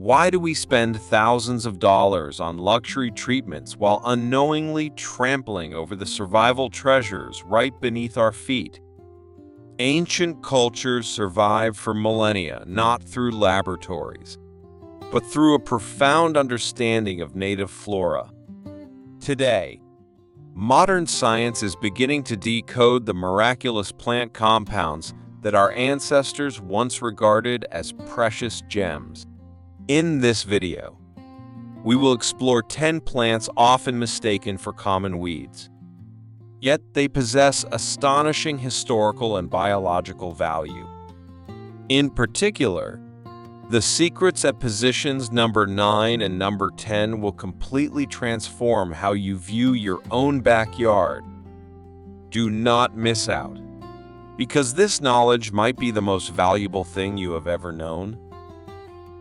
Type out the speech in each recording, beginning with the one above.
Why do we spend thousands of dollars on luxury treatments while unknowingly trampling over the survival treasures right beneath our feet? Ancient cultures survived for millennia not through laboratories, but through a profound understanding of native flora. Today, modern science is beginning to decode the miraculous plant compounds that our ancestors once regarded as precious gems. In this video, we will explore 10 plants often mistaken for common weeds. Yet they possess astonishing historical and biological value. In particular, the secrets at positions number 9 and number 10 will completely transform how you view your own backyard. Do not miss out, because this knowledge might be the most valuable thing you have ever known.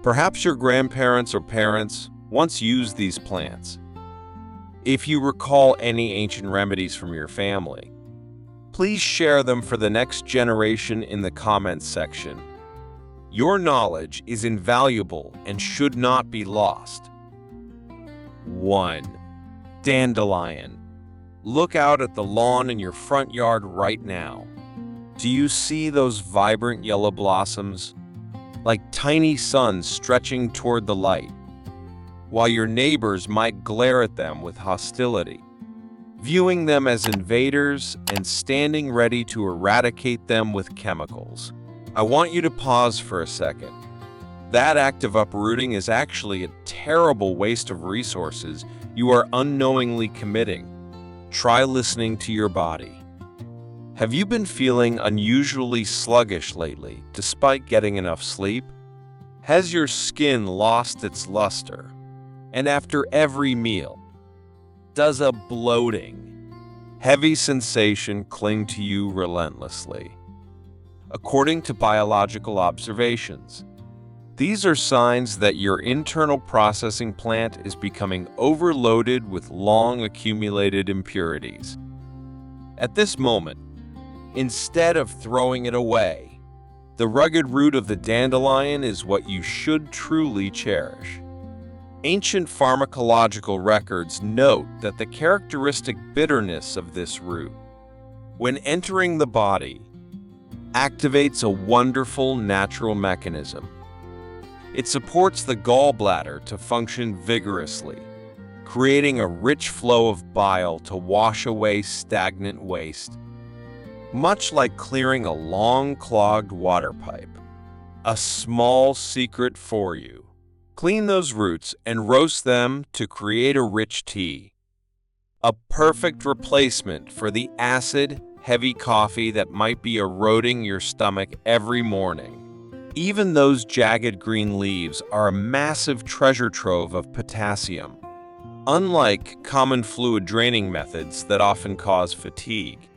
Perhaps your grandparents or parents once used these plants. If you recall any ancient remedies from your family, please share them for the next generation in the comments section. Your knowledge is invaluable and should not be lost. 1. Dandelion. Look out at the lawn in your front yard right now. Do you see those vibrant yellow blossoms? Like tiny suns stretching toward the light, while your neighbors might glare at them with hostility, viewing them as invaders and standing ready to eradicate them with chemicals. I want you to pause for a second. That act of uprooting is actually a terrible waste of resources you are unknowingly committing. Try listening to your body. Have you been feeling unusually sluggish lately, despite getting enough sleep? Has your skin lost its luster? And after every meal, does a bloating, heavy sensation cling to you relentlessly? According to biological observations, these are signs that your internal processing plant is becoming overloaded with long accumulated impurities. At this moment, instead of throwing it away, the rugged root of the dandelion is what you should truly cherish. Ancient pharmacological records note that the characteristic bitterness of this root, when entering the body, activates a wonderful natural mechanism. It supports the gallbladder to function vigorously, creating a rich flow of bile to wash away stagnant waste. Much like clearing a long clogged water pipe. A small secret for you. Clean those roots and roast them to create a rich tea. A perfect replacement for the acid, heavy coffee that might be eroding your stomach every morning. Even those jagged green leaves are a massive treasure trove of potassium. Unlike common fluid draining methods that often cause fatigue,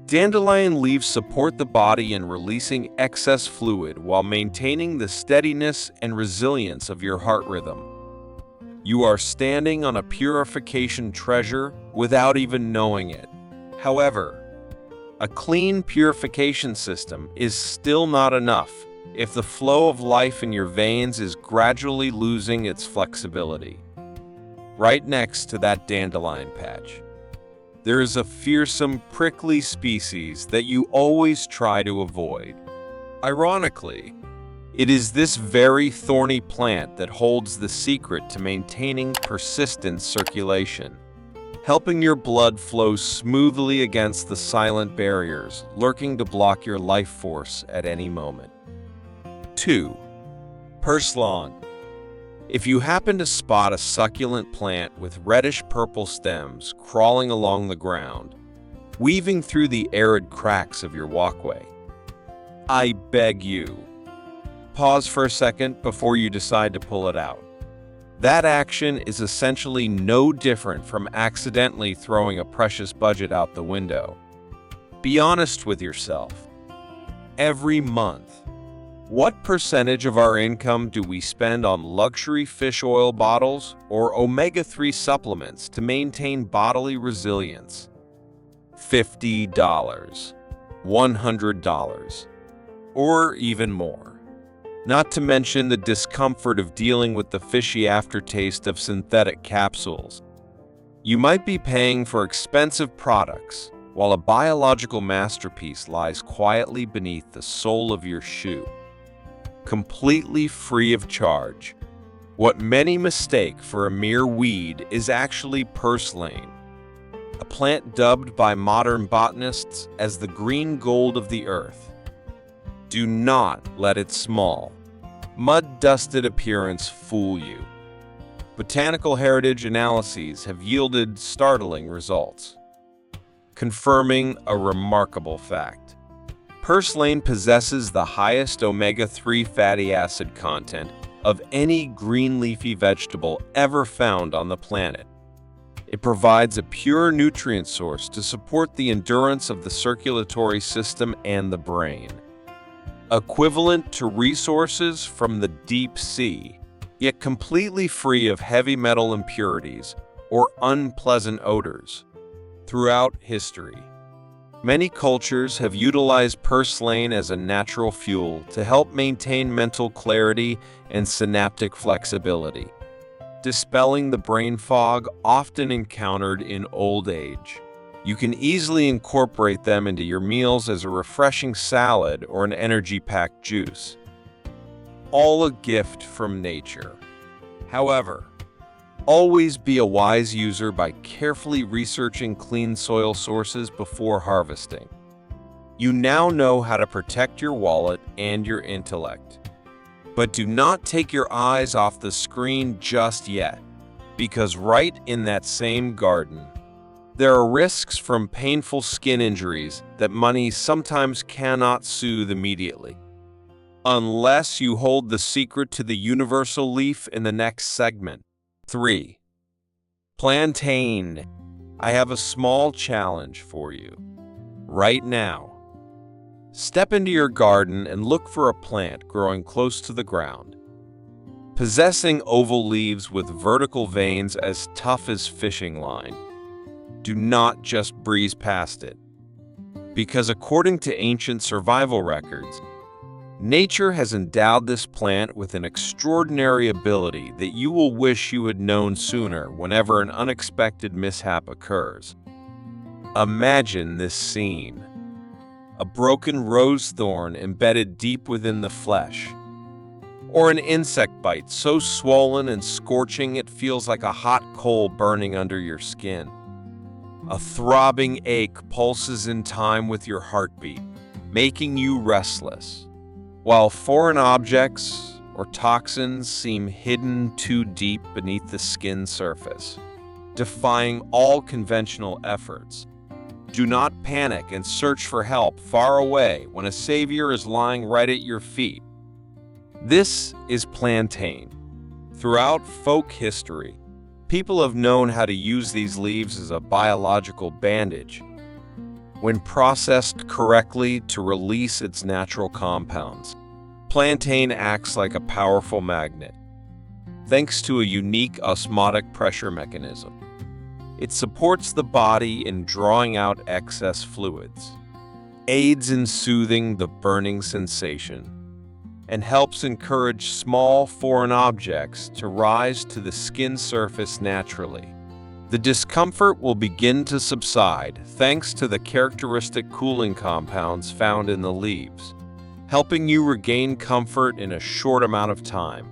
dandelion leaves support the body in releasing excess fluid while maintaining the steadiness and resilience of your heart rhythm. You are standing on a purification treasure without even knowing it. However, a clean purification system is still not enough if the flow of life in your veins is gradually losing its flexibility. Right next to that dandelion patch, there is a fearsome, prickly species that you always try to avoid. Ironically, it is this very thorny plant that holds the secret to maintaining persistent circulation, helping your blood flow smoothly against the silent barriers lurking to block your life force at any moment. 2. Purslane. If you happen to spot a succulent plant with reddish-purple stems crawling along the ground, weaving through the arid cracks of your walkway, I beg you, pause for a second before you decide to pull it out. That action is essentially no different from accidentally throwing a precious budget out the window. Be honest with yourself. Every month, what percentage of our income do we spend on luxury fish oil bottles or omega-3 supplements to maintain bodily resilience? $50, $100, or even more. not to mention the discomfort of dealing with the fishy aftertaste of synthetic capsules. You might be paying for expensive products, while a biological masterpiece lies quietly beneath the sole of your shoe, completely free of charge. What many mistake for a mere weed is actually purslane, a plant dubbed by modern botanists as the green gold of the earth. Do not let its small, mud-dusted appearance fool you. Botanical heritage analyses have yielded startling results, confirming a remarkable fact. Purslane possesses the highest omega-3 fatty acid content of any green leafy vegetable ever found on the planet. It provides a pure nutrient source to support the endurance of the circulatory system and the brain, equivalent to resources from the deep sea, yet completely free of heavy metal impurities or unpleasant odors. Throughout history, many cultures have utilized purslane as a natural fuel to help maintain mental clarity and synaptic flexibility, dispelling the brain fog often encountered in old age. You can easily incorporate them into your meals as a refreshing salad or an energy-packed juice. All a gift from nature. However, always be a wise user by carefully researching clean soil sources before harvesting. You now know how to protect your wallet and your intellect. But do not take your eyes off the screen just yet, because right in that same garden, there are risks from painful skin injuries that money sometimes cannot soothe immediately. Unless you hold the secret to the universal leaf in the next segment. 3. Plantain. I have a small challenge for you. Right now, step into your garden and look for a plant growing close to the ground, possessing oval leaves with vertical veins as tough as fishing line. Do not just breeze past it, because according to ancient survival records, nature has endowed this plant with an extraordinary ability that you will wish you had known sooner whenever an unexpected mishap occurs. Imagine this scene. A broken rose thorn embedded deep within the flesh, or an insect bite so swollen and scorching it feels like a hot coal burning under your skin. A throbbing ache pulses in time with your heartbeat, making you restless, while foreign objects or toxins seem hidden too deep beneath the skin surface, defying all conventional efforts. Do not panic and search for help far away when a savior is lying right at your feet. This is plantain. Throughout folk history, people have known how to use these leaves as a biological bandage when processed correctly to release its natural compounds. Plantain acts like a powerful magnet, thanks to a unique osmotic pressure mechanism. It supports the body in drawing out excess fluids, aids in soothing the burning sensation, and helps encourage small foreign objects to rise to the skin surface naturally. The discomfort will begin to subside thanks to the characteristic cooling compounds found in the leaves, helping you regain comfort in a short amount of time.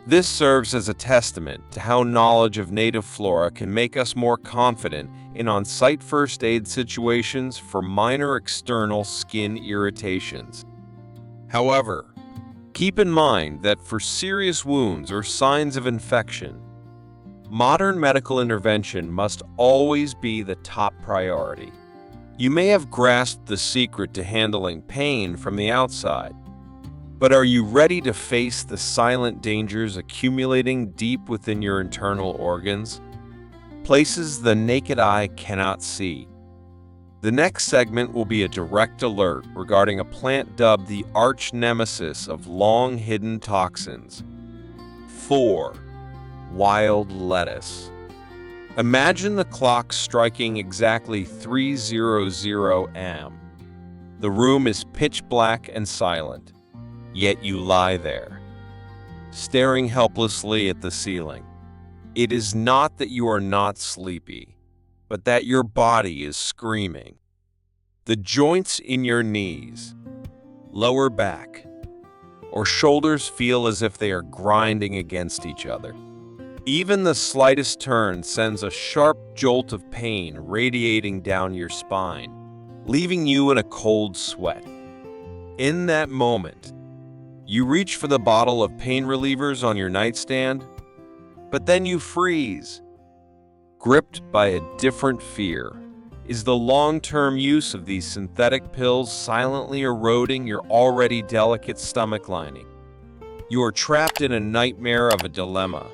This serves as a testament to how knowledge of native flora can make us more confident in on-site first aid situations for minor external skin irritations. However, keep in mind that for serious wounds or signs of infection, modern medical intervention must always be the top priority. You may have grasped the secret to handling pain from the outside, but are you ready to face the silent dangers accumulating deep within your internal organs? Places the naked eye cannot see. The next segment will be a direct alert regarding a plant dubbed the arch nemesis of long-hidden toxins. 4. Wild lettuce. Imagine the clock striking exactly 3:00 am. The room is pitch black and silent. Yet you lie there, staring helplessly at the ceiling. It is not that you are not sleepy, but that your body is screaming. The joints in your knees, lower back, or shoulders feel as if they are grinding against each other. Even the slightest turn sends a sharp jolt of pain radiating down your spine, leaving you in a cold sweat. In that moment, you reach for the bottle of pain relievers on your nightstand, but then you freeze. Gripped by a different fear, is the long-term use of these synthetic pills silently eroding your already delicate stomach lining. You are trapped in a nightmare of a dilemma.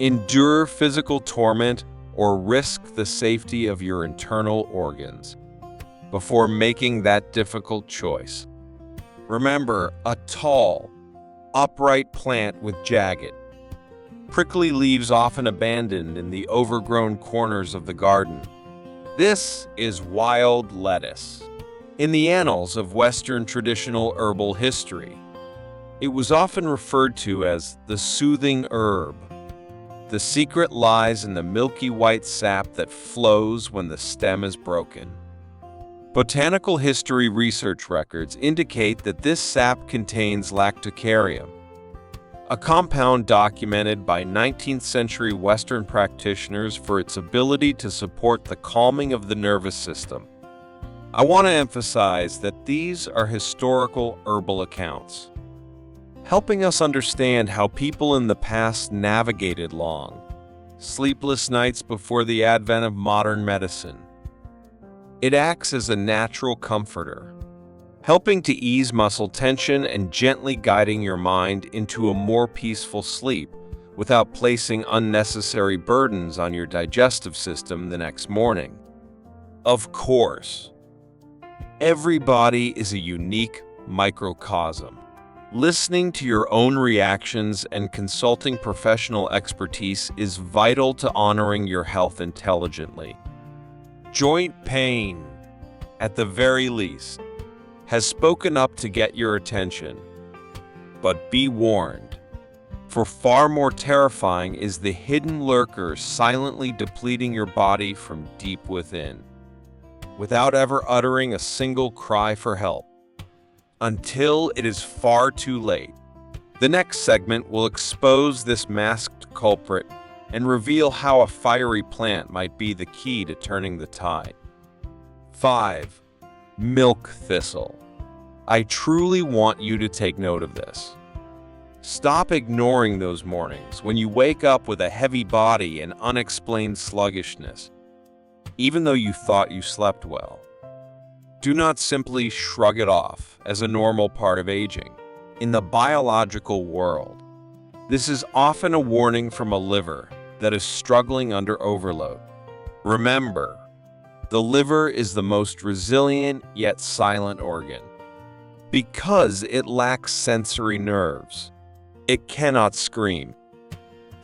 Endure physical torment or risk the safety of your internal organs before making that difficult choice. Remember, a tall, upright plant with jagged, prickly leaves often abandoned in the overgrown corners of the garden. This is wild lettuce. In the annals of Western traditional herbal history, it was often referred to as the soothing herb. The secret lies in the milky white sap that flows when the stem is broken. Botanical history research records indicate that this sap contains lactocarium, a compound documented by 19th century Western practitioners for its ability to support the calming of the nervous system. I want to emphasize that these are historical herbal accounts, helping us understand how people in the past navigated long, sleepless nights before the advent of modern medicine. It acts as a natural comforter, helping to ease muscle tension and gently guiding your mind into a more peaceful sleep without placing unnecessary burdens on your digestive system the next morning. Of course, every body is a unique microcosm. Listening to your own reactions and consulting professional expertise is vital to honoring your health intelligently. Joint pain, at the very least, has spoken up to get your attention. But be warned, for far more terrifying is the hidden lurker silently depleting your body from deep within, without ever uttering a single cry for help, until it is far too late. The next segment will expose this masked culprit and reveal how a fiery plant might be the key to turning the tide. 5. Milk Thistle. I truly want you to take note of this. Stop ignoring those mornings when you wake up with a heavy body and unexplained sluggishness, even though you thought you slept well. Do not simply shrug it off as a normal part of aging. In the biological world, this is often a warning from a liver that is struggling under overload. Remember, the liver is the most resilient yet silent organ. Because it lacks sensory nerves, it cannot scream,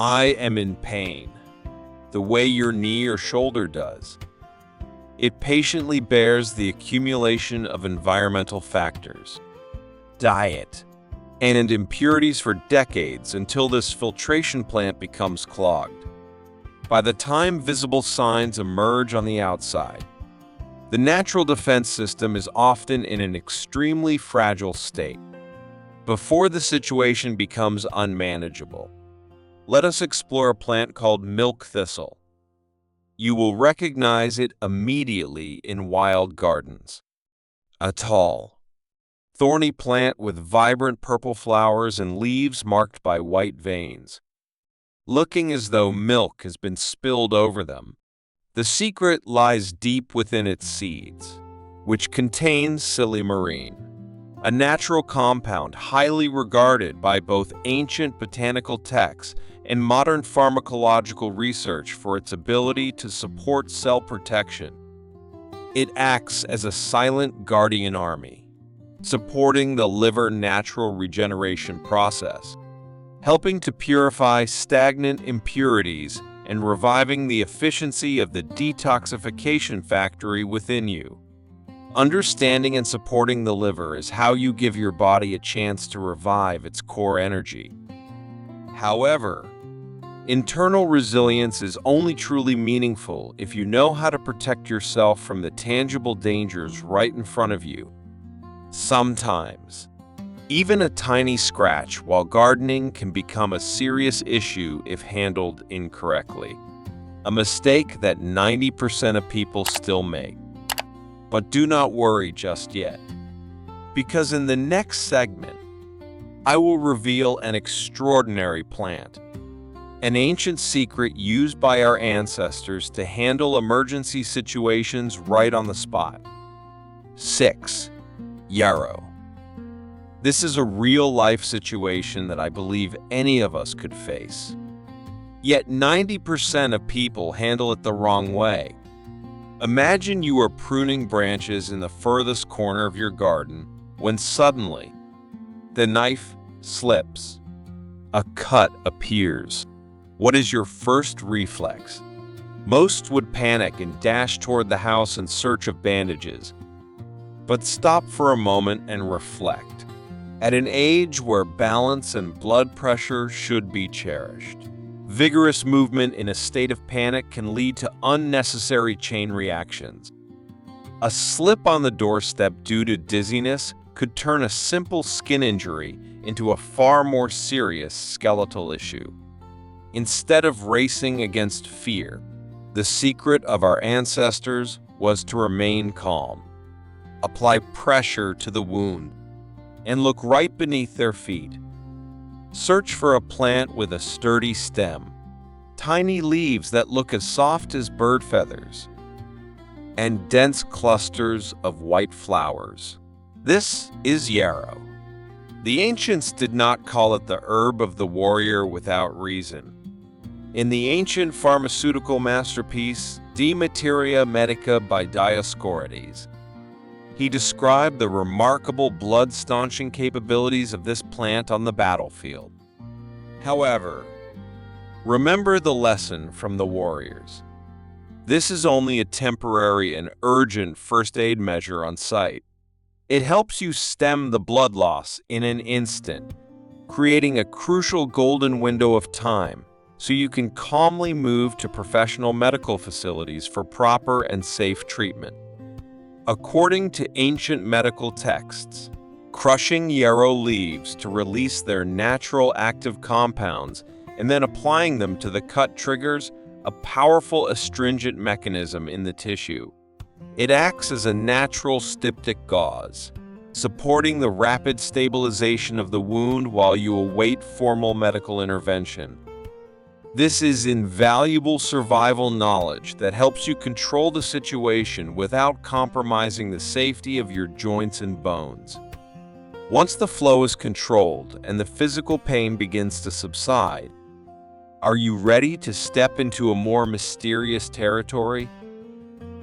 "I am in pain," the way your knee or shoulder does. It patiently bears the accumulation of environmental factors, diet, and impurities for decades until this filtration plant becomes clogged. By the time visible signs emerge on the outside, the natural defense system is often in an extremely fragile state. Before the situation becomes unmanageable, let us explore a plant called milk thistle. You will recognize it immediately in wild gardens. A tall, thorny plant with vibrant purple flowers and leaves marked by white veins, looking as though milk has been spilled over them. The secret lies deep within its seeds, which contains silymarine, a natural compound highly regarded by both ancient botanical texts and modern pharmacological research for its ability to support cell protection. It acts as a silent guardian army, supporting the liver natural regeneration process, helping to purify stagnant impurities and reviving the efficiency of the detoxification factory within you. Understanding and supporting the liver is how you give your body a chance to revive its core energy. However, internal resilience is only truly meaningful if you know how to protect yourself from the tangible dangers right in front of you. Sometimes, even a tiny scratch while gardening can become a serious issue if handled incorrectly. A mistake that 90% of people still make. But do not worry just yet, because in the next segment, I will reveal an extraordinary plant, an ancient secret used by our ancestors to handle emergency situations right on the spot. 6. Yarrow. This is a real-life situation that I believe any of us could face. Yet 90% of people handle it the wrong way. Imagine you are pruning branches in the furthest corner of your garden when suddenly the knife slips. A cut appears. What is your first reflex? Most would panic and dash toward the house in search of bandages. But stop for a moment and reflect. At an age where balance and blood pressure should be cherished, vigorous movement in a state of panic can lead to unnecessary chain reactions. A slip on the doorstep due to dizziness could turn a simple skin injury into a far more serious skeletal issue. Instead of racing against fear, the secret of our ancestors was to remain calm, apply pressure to the wound, and look right beneath their feet. Search for a plant with a sturdy stem, tiny leaves that look as soft as bird feathers, and dense clusters of white flowers. This is yarrow. The ancients did not call it the herb of the warrior without reason. In the ancient pharmaceutical masterpiece, De Materia Medica by Dioscorides, he described the remarkable blood-staunching capabilities of this plant on the battlefield. However, remember the lesson from the warriors. This is only a temporary and urgent first aid measure on site. It helps you stem the blood loss in an instant, creating a crucial golden window of time so you can calmly move to professional medical facilities for proper and safe treatment. According to ancient medical texts, crushing yarrow leaves to release their natural active compounds and then applying them to the cut triggers a powerful astringent mechanism in the tissue. It acts as a natural styptic gauze, supporting the rapid stabilization of the wound while you await formal medical intervention. This is invaluable survival knowledge that helps you control the situation without compromising the safety of your joints and bones. Once the flow is controlled and the physical pain begins to subside, are you ready to step into a more mysterious territory?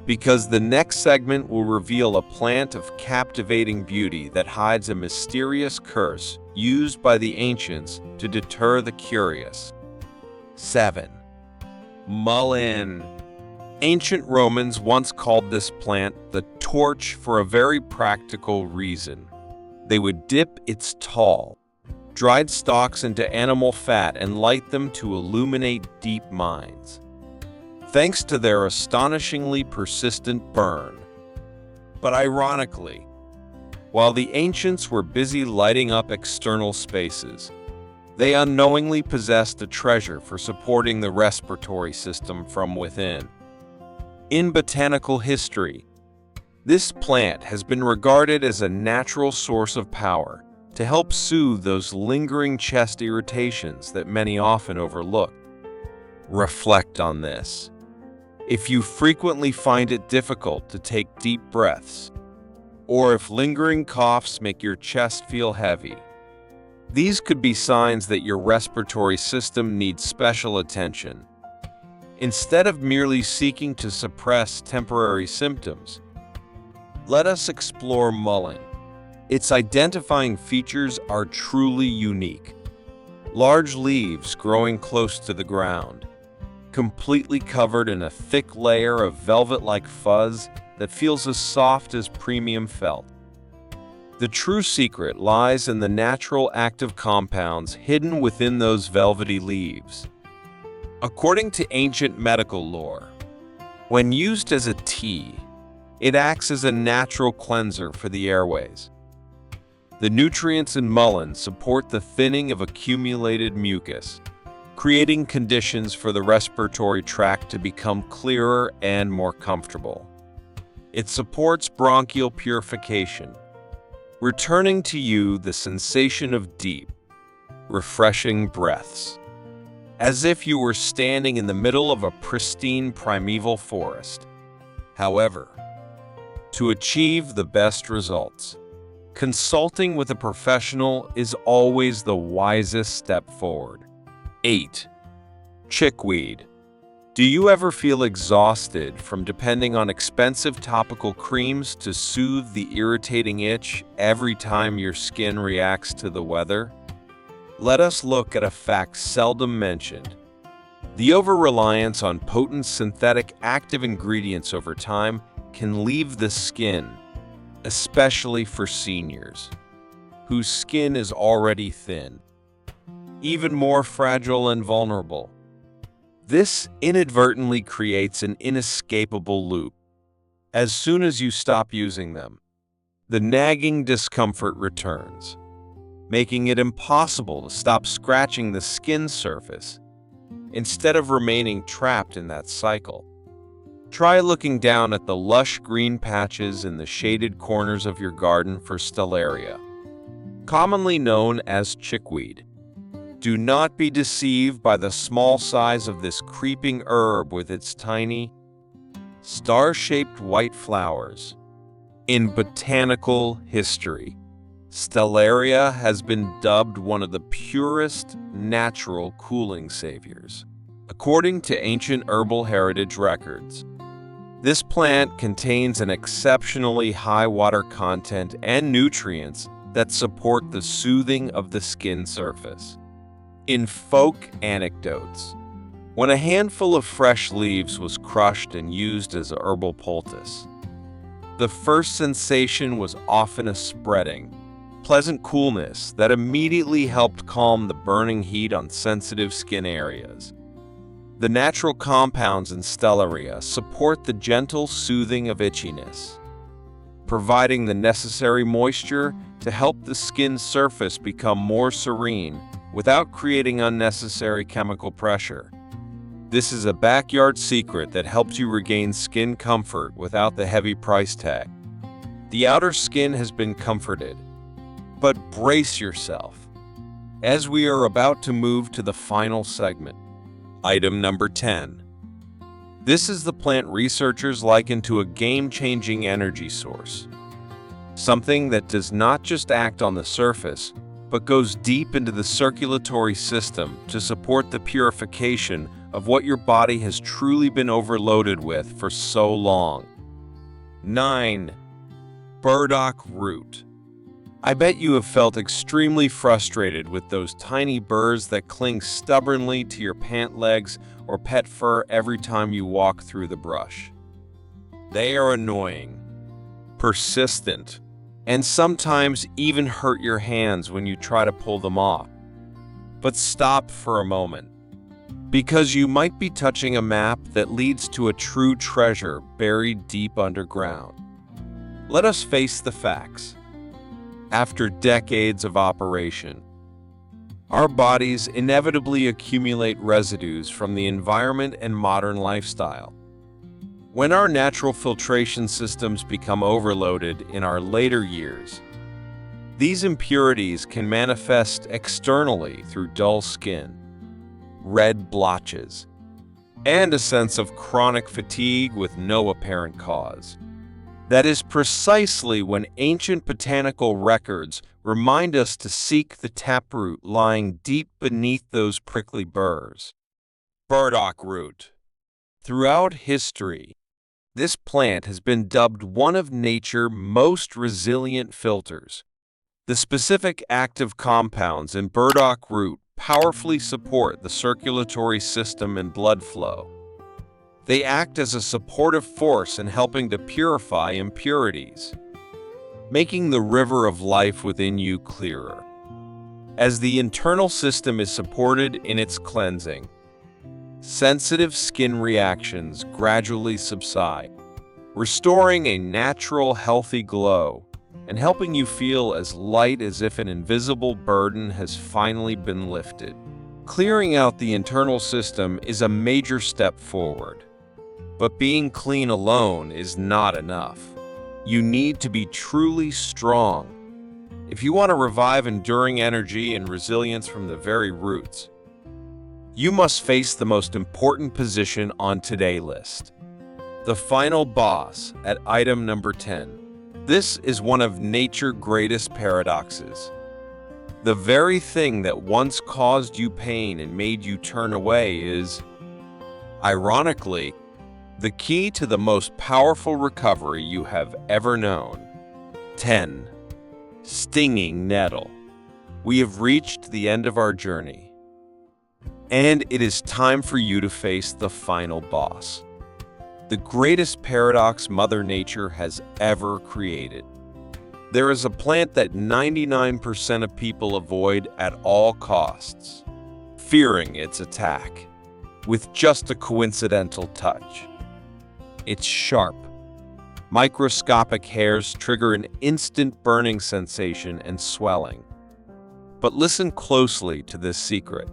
Because the next segment will reveal a plant of captivating beauty that hides a mysterious curse used by the ancients to deter the curious. 7. Mullein. Ancient Romans once called this plant the torch for a very practical reason. They would dip its tall, dried stalks into animal fat and light them to illuminate deep mines, thanks to their astonishingly persistent burn. But ironically, while the ancients were busy lighting up external spaces, they unknowingly possessed a treasure for supporting the respiratory system from within. In botanical history, this plant has been regarded as a natural source of power to help soothe those lingering chest irritations that many often overlook. Reflect on this. If you frequently find it difficult to take deep breaths, or if lingering coughs make your chest feel heavy, these could be signs that your respiratory system needs special attention. Instead of merely seeking to suppress temporary symptoms, let us explore mullein. Its identifying features are truly unique. Large leaves growing close to the ground, completely covered in a thick layer of velvet-like fuzz that feels as soft as premium felt. The true secret lies in the natural active compounds hidden within those velvety leaves. According to ancient medical lore, when used as a tea, it acts as a natural cleanser for the airways. The nutrients in mullein support the thinning of accumulated mucus, creating conditions for the respiratory tract to become clearer and more comfortable. It supports bronchial purification, returning to you the sensation of deep, refreshing breaths, as if you were standing in the middle of a pristine primeval forest. However, to achieve the best results, consulting with a professional is always the wisest step forward. 8. Chickweed. Do you ever feel exhausted from depending on expensive topical creams to soothe the irritating itch every time your skin reacts to the weather? Let us look at a fact seldom mentioned. The over-reliance on potent synthetic active ingredients over time can leave the skin, especially for seniors, whose skin is already thin, even more fragile and vulnerable. This inadvertently creates an inescapable loop. As soon as you stop using them, the nagging discomfort returns, making it impossible to stop scratching the skin surface instead of remaining trapped in that cycle. Try looking down at the lush green patches in the shaded corners of your garden for Stellaria, commonly known as chickweed. Do not be deceived by the small size of this creeping herb with its tiny, star-shaped white flowers. In botanical history, Stellaria has been dubbed one of the purest natural cooling saviors, according to ancient herbal heritage records. This plant contains an exceptionally high water content and nutrients that support the soothing of the skin surface. In folk anecdotes, when a handful of fresh leaves was crushed and used as a herbal poultice, the first sensation was often a spreading, pleasant coolness that immediately helped calm the burning heat on sensitive skin areas. The natural compounds in Stellaria support the gentle soothing of itchiness, providing the necessary moisture to help the skin surface become more serene without creating unnecessary chemical pressure. This is a backyard secret that helps you regain skin comfort without the heavy price tag. The outer skin has been comforted, but brace yourself, as we are about to move to the final segment. Item number 10. This is the plant researchers liken to a game-changing energy source. Something that does not just act on the surface, but goes deep into the circulatory system to support the purification of what your body has truly been overloaded with for so long. 9. Burdock root. I bet you have felt extremely frustrated with those tiny burrs that cling stubbornly to your pant legs or pet fur every time you walk through the brush. They are annoying, persistent, and sometimes even hurt your hands when you try to pull them off. But stop for a moment, because you might be touching a map that leads to a true treasure buried deep underground. Let us face the facts. After decades of operation, our bodies inevitably accumulate residues from the environment and modern lifestyle. When our natural filtration systems become overloaded in our later years, these impurities can manifest externally through dull skin, red blotches, and a sense of chronic fatigue with no apparent cause. That is precisely when ancient botanical records remind us to seek the taproot lying deep beneath those prickly burrs. Burdock root. Throughout history, this plant has been dubbed one of nature's most resilient filters. The specific active compounds in burdock root powerfully support the circulatory system and blood flow, They act as a supportive force in helping to purify impurities, making the river of life within you clearer. As the internal system is supported in its cleansing, sensitive skin reactions gradually subside, restoring a natural, healthy glow and helping you feel as light as if an invisible burden has finally been lifted. Clearing out the internal system is a major step forward. But being clean alone is not enough. You need to be truly strong. If you want to revive enduring energy and resilience from the very roots, you must face the most important position on today's list. The final boss at item number 10. This is one of nature's greatest paradoxes. The very thing that once caused you pain and made you turn away is, ironically, the key to the most powerful recovery you have ever known. 10. Stinging nettle. We have reached the end of our journey, and it is time for you to face the final boss. The greatest paradox Mother Nature has ever created. There is a plant that 99% of people avoid at all costs, fearing its attack, with just a coincidental touch. Its sharp, microscopic hairs trigger an instant burning sensation and swelling. But listen closely to this secret.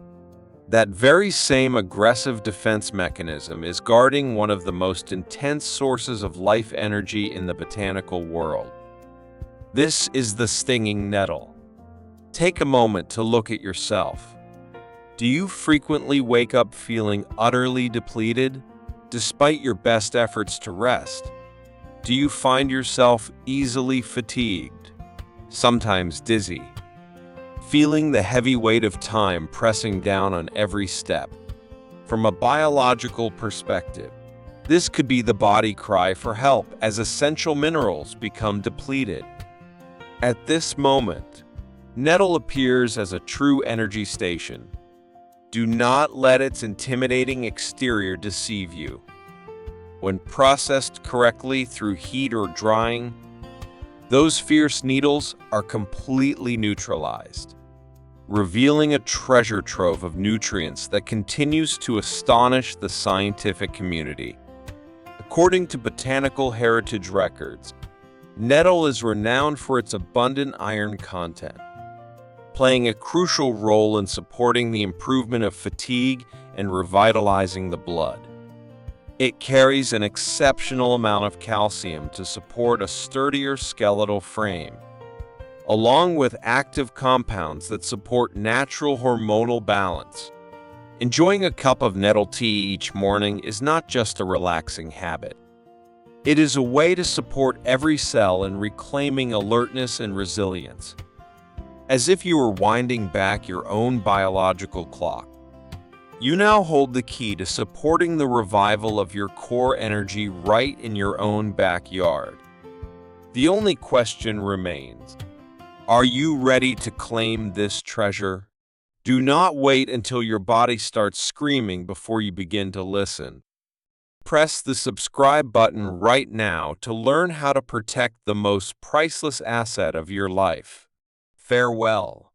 That very same aggressive defense mechanism is guarding one of the most intense sources of life energy in the botanical world. This is the stinging nettle. Take a moment to look at yourself. Do you frequently wake up feeling utterly depleted, despite your best efforts to rest? Do you find yourself easily fatigued, sometimes dizzy, feeling the heavy weight of time pressing down on every step? From a biological perspective, this could be the body cry for help as essential minerals become depleted. At this moment, nettle appears as a true energy station. Do not let its intimidating exterior deceive you. When processed correctly through heat or drying, those fierce needles are completely neutralized, revealing a treasure trove of nutrients that continues to astonish the scientific community. According to botanical heritage records, nettle is renowned for its abundant iron content, playing a crucial role in supporting the improvement of fatigue and revitalizing the blood. It carries an exceptional amount of calcium to support a sturdier skeletal frame, along with active compounds that support natural hormonal balance. Enjoying a cup of nettle tea each morning is not just a relaxing habit. It is a way to support every cell in reclaiming alertness and resilience, as if you were winding back your own biological clock. You now hold the key to supporting the revival of your core energy right in your own backyard. The only question remains: are you ready to claim this treasure? Do not wait until your body starts screaming before you begin to listen. Press the subscribe button right now to learn how to protect the most priceless asset of your life. Farewell.